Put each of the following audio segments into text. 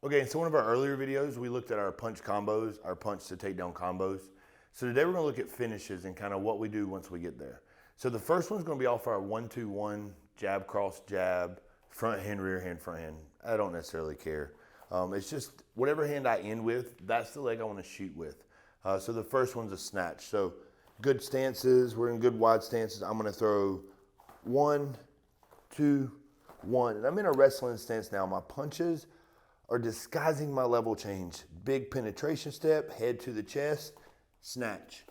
Okay, so one of our earlier videos, we looked at our punch combos, our punch to takedown combos. So today we're gonna look at finishes and kind of what we do once we get there. So the first one's gonna be off our 1-2-1, jab, cross, jab, front hand, rear hand, front hand. I don't necessarily care. It's just whatever hand I end with, that's the leg I wanna shoot with. So the first one's a snatch. So good stances, we're in good wide stances. I'm gonna throw 1, 2, 1. And I'm in a wrestling stance now. My punches are disguising my level change. Big penetration step, head to the chest, snatch.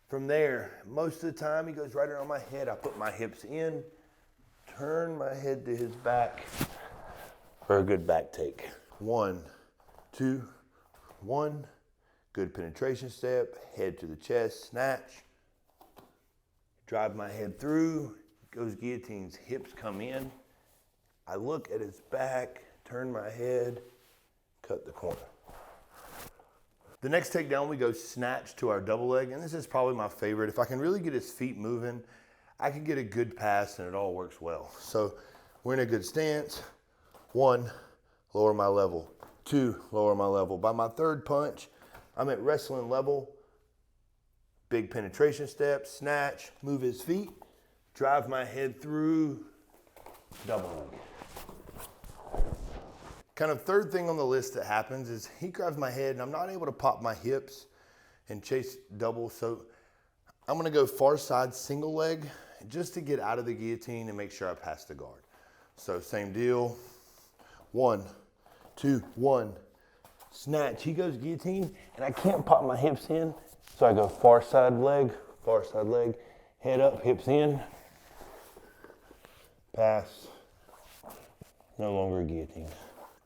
From there, most of the time he goes right around my head. I put my hips in, turn my head to his back for a good back take. 1, 2, 1. Good penetration step, head to the chest, snatch. Drive my head through, goes guillotines, hips come in. I look at his back, turn my head, cut the corner. The next takedown, we go snatch to our double leg, and this is probably my favorite. If I can really get his feet moving, I can get a good pass and it all works well. So we're in a good stance. 1, lower my level. 2, lower my level. By my third punch, I'm at wrestling level. Big penetration step, snatch, move his feet, drive my head through, double leg. Kind of third thing on the list that happens is he grabs my head and I'm not able to pop my hips and chase double. So I'm gonna go far side single leg just to get out of the guillotine and make sure I pass the guard. So same deal. 1, 2, 1. Snatch, he goes guillotine and I can't pop my hips in. So I go far side leg, head up, hips in, pass, no longer a guillotine.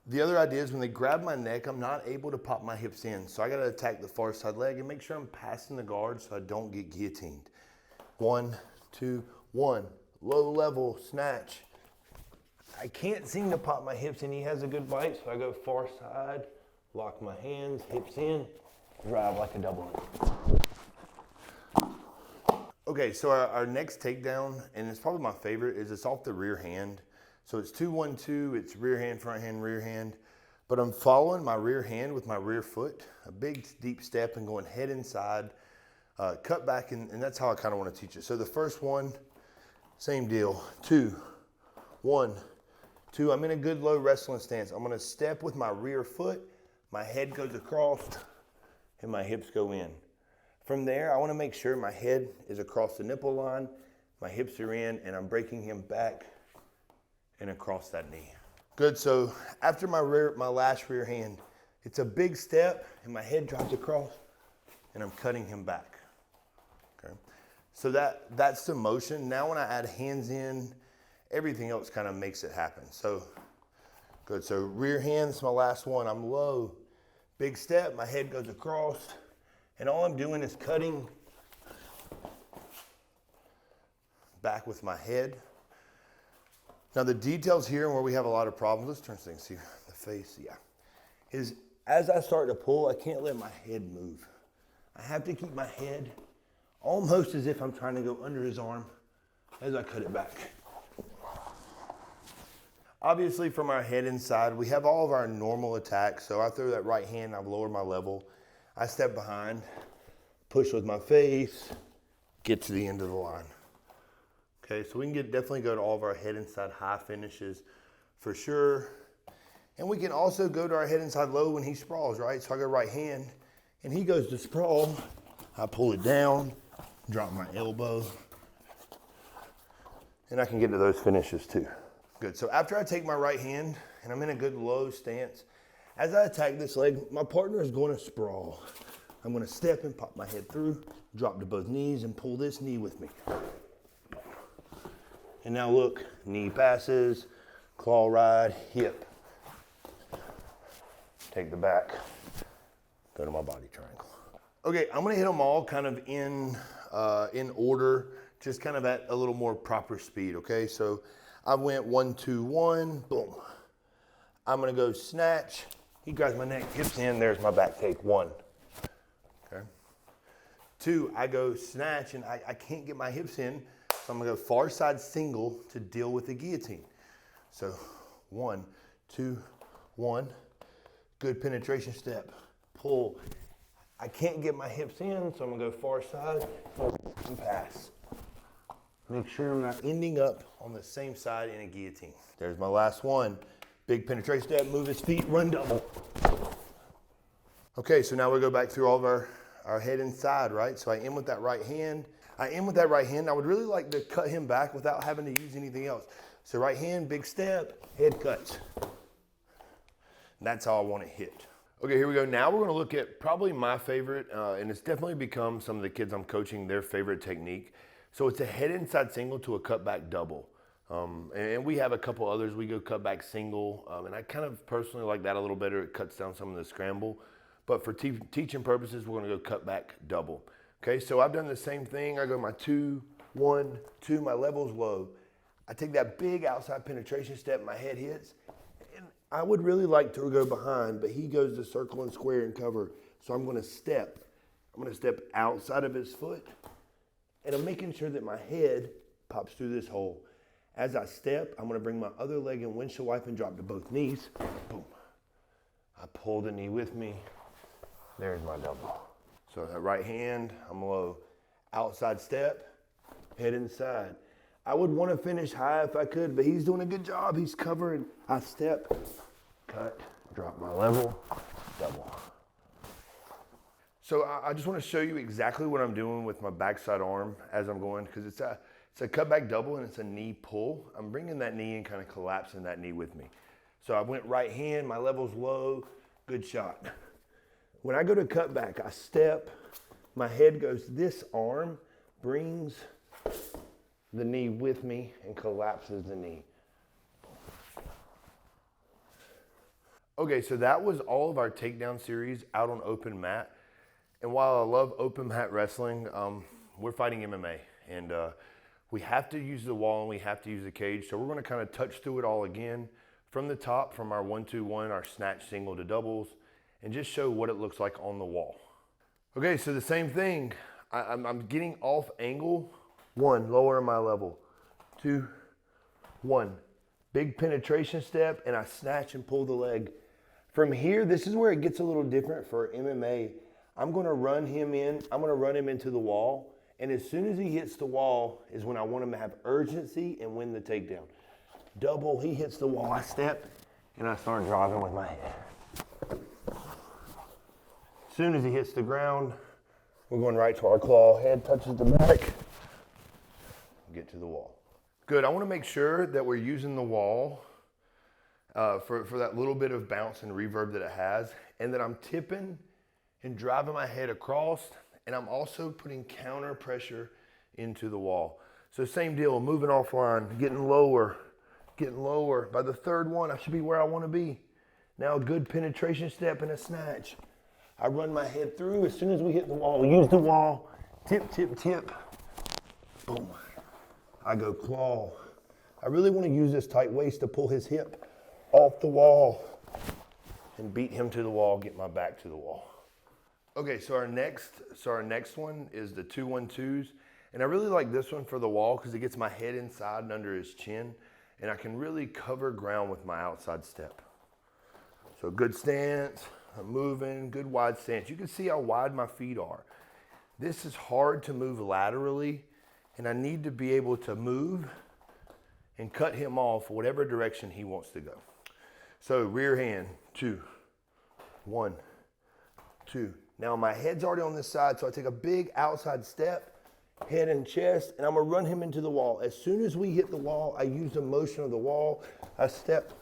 The other idea is when they grab my neck, I'm not able to pop my hips in. So I gotta attack the far side leg and make sure I'm passing the guard so I don't get guillotined. 1, 2, 1, low level, snatch. I can't seem to pop my hips in. He has a good bite, so I go far side, lock my hands, hips in, drive like a double. Okay, so our next takedown, and it's probably my favorite, is it's off the rear hand. So it's 2-1-2, it's rear hand, rear hand. But I'm following my rear hand with my rear foot, a big deep step and going head inside, cut back, and that's how I kind of want to teach it. So the first one, same deal, 2, 1, 2. I'm in a good low wrestling stance. I'm gonna step with my rear foot, my head goes across, and my hips go in. From there, I wanna make sure my head is across the nipple line, my hips are in, and I'm breaking him back and across that knee. Good, so after my last rear hand, it's a big step and my head drops across and I'm cutting him back, okay? So that's the motion. Now when I add hands in, everything else kind of makes it happen. So good, so rear hand's my last one. I'm low, big step, my head goes across, and all I'm doing is cutting back with my head. Now the details here and where we have a lot of problems, let's turn things here, the face, yeah, is as I start to pull, I can't let my head move. I have to keep my head almost as if I'm trying to go under his arm as I cut it back. Obviously from our head inside, we have all of our normal attacks. So I throw that right hand, I've lowered my level. I step behind, push with my face, get to the end of the line. Okay, so we can definitely go to all of our head inside high finishes for sure. And we can also go to our head inside low when he sprawls, right? So I go right hand and he goes to sprawl. I pull it down, drop my elbow, and I can get to those finishes too. Good, so after I take my right hand and I'm in a good low stance, as I attack this leg, my partner is going to sprawl. I'm going to step and pop my head through, drop to both knees and pull this knee with me. And now look, knee passes, claw ride, hip. Take the back, go to my body triangle. Okay, I'm gonna hit them all kind of in order, just kind of at a little more proper speed, okay? So I went 1, 2, 1, boom. I'm gonna go snatch. He grabs my neck, hips in, there's my back take, 1. Okay. 2, I go snatch and I can't get my hips in, so I'm gonna go far side single to deal with the guillotine. So 1, 2, 1. Good penetration step, pull. I can't get my hips in, so I'm gonna go far side and pass. Make sure I'm not ending up on the same side in a guillotine. There's my last one. Big penetration step, move his feet, run double. Okay, so now we go back through all of our head inside, right? So I end with that right hand. I would really like to cut him back without having to use anything else. So right hand, big step, head cuts. And that's how I want it hit. Okay, here we go. Now we're gonna look at probably my favorite, and it's definitely become some of the kids I'm coaching their favorite technique. So it's a head inside single to a cutback double. And we have a couple others. We go cutback single, and I kind of personally like that a little better. It cuts down some of the scramble. But for teaching purposes, we're gonna go cutback double. Okay, so I've done the same thing. I go my 2, 1, 2, my level's low. I take that big outside penetration step, my head hits. I would really like to go behind, but he goes to circle and square and cover. So I'm gonna step outside of his foot, and I'm making sure that my head pops through this hole. As I step, I'm gonna bring my other leg in windshield wipe and drop to both knees. Boom. I pull the knee with me. There's my double. So that right hand, I'm low. Outside step, head inside. I would want to finish high if I could, but he's doing a good job. He's covering. I step, cut, drop my level, double. So I just want to show you exactly what I'm doing with my backside arm as I'm going, because it's a cutback double and it's a knee pull. I'm bringing that knee and kind of collapsing that knee with me. So I went right hand, my level's low, good shot. When I go to cutback, I step, my head goes, this arm brings the knee with me and collapses the knee. Okay, so that was all of our takedown series out on open mat. And while I love open mat wrestling, we're fighting MMA. And we have to use the wall and we have to use the cage. So we're gonna kind of touch through it all again from the top, from our 1-2-1, our snatch single to doubles, and just show what it looks like on the wall. Okay, so the same thing. I'm getting off angle. 1, lower my level. 2, 1. Big penetration step, and I snatch and pull the leg. From here, this is where it gets a little different for MMA. I'm gonna run him in. I'm gonna run him into the wall, and as soon as he hits the wall is when I want him to have urgency and win the takedown. Double, he hits the wall, I step, and I start driving with my head. As soon as he hits the ground, we're going right to our claw. Head touches the back. Get to the wall. Good, I wanna make sure that we're using the wall for that little bit of bounce and reverb that it has, and that I'm tipping and driving my head across, and I'm also putting counter pressure into the wall. So same deal, moving offline, getting lower. By the third one, I should be where I wanna be. Now a good penetration step and a snatch. I run my head through. As soon as we hit the wall, use the wall, tip, tip, tip, boom. I go claw. I really want to use this tight waist to pull his hip off the wall and beat him to the wall, get my back to the wall. Okay, so our next one is the 2-1-2s. And I really like this one for the wall because it gets my head inside and under his chin, and I can really cover ground with my outside step. So good stance, I'm moving, good wide stance. You can see how wide my feet are. This is hard to move laterally, and I need to be able to move and cut him off whatever direction he wants to go. So rear hand, 2, 1, 2. Now my head's already on this side, so I take a big outside step, head and chest, and I'm gonna run him into the wall. As soon as we hit the wall, I use the motion of the wall, I step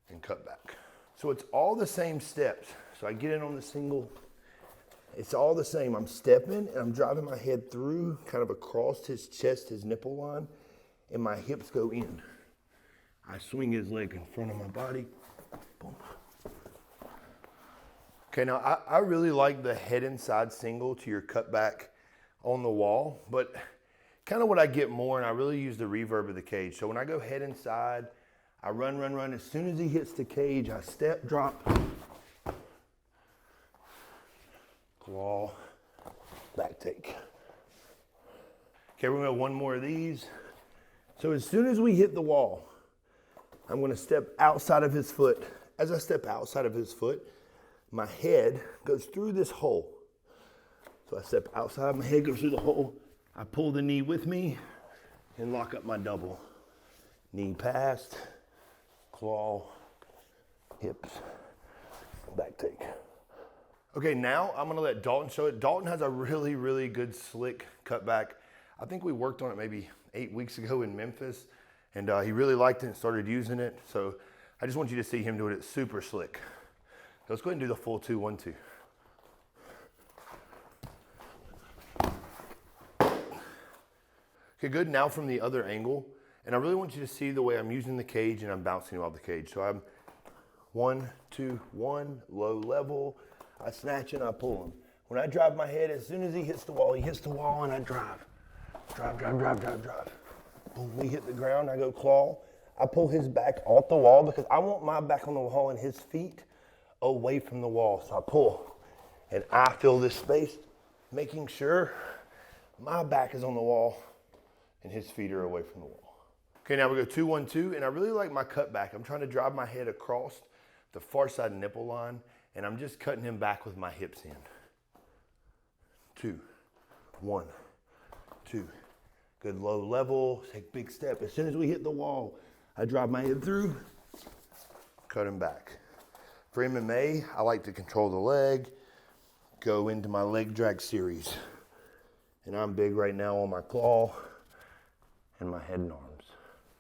and cut back. So it's all the same steps. So I get in on the single. It's all the same. I'm stepping and I'm driving my head through, kind of across his chest, his nipple line, and my hips go in. I swing his leg in front of my body. Boom. Okay, now I really like the head inside single to your cutback on the wall, but kind of what I get more, and I really use the reverb of the cage. So when I go head inside, I run. As soon as he hits the cage, I step, drop, claw, back take. Okay, we're gonna have one more of these. So as soon as we hit the wall, I'm gonna step outside of his foot, as I step outside of his foot, my head goes through this hole. So I step outside, my head goes through the hole. I pull the knee with me and lock up my double. Knee past, claw, hips, back take. Okay, now I'm gonna let Dalton show it. Dalton has a really, really good slick cutback. I think we worked on it maybe 8 weeks ago in Memphis, and he really liked it and started using it. So I just want you to see him doing it super slick. So let's go ahead and do the full 2-1-2. Okay, good. Now from the other angle, and I really want you to see the way I'm using the cage and I'm bouncing him off the cage. So I'm 1, 2, 1, low level. I snatch and I pull him. When I drive my head, as soon as he hits the wall and I drive. Drive. Boom, we hit the ground, I go claw. I pull his back off the wall because I want my back on the wall and his feet away from the wall. So I pull and I fill this space, making sure my back is on the wall and his feet are away from the wall. Okay, now we go 2-1-2, and I really like my cutback. I'm trying to drive my head across the far side nipple line, and I'm just cutting him back with my hips in. 2, 1, 2. Good low level, take big step. As soon as we hit the wall, I drive my head through, cut him back. For MMA, I like to control the leg, go into my leg drag series. And I'm big right now on my claw and my head and arm.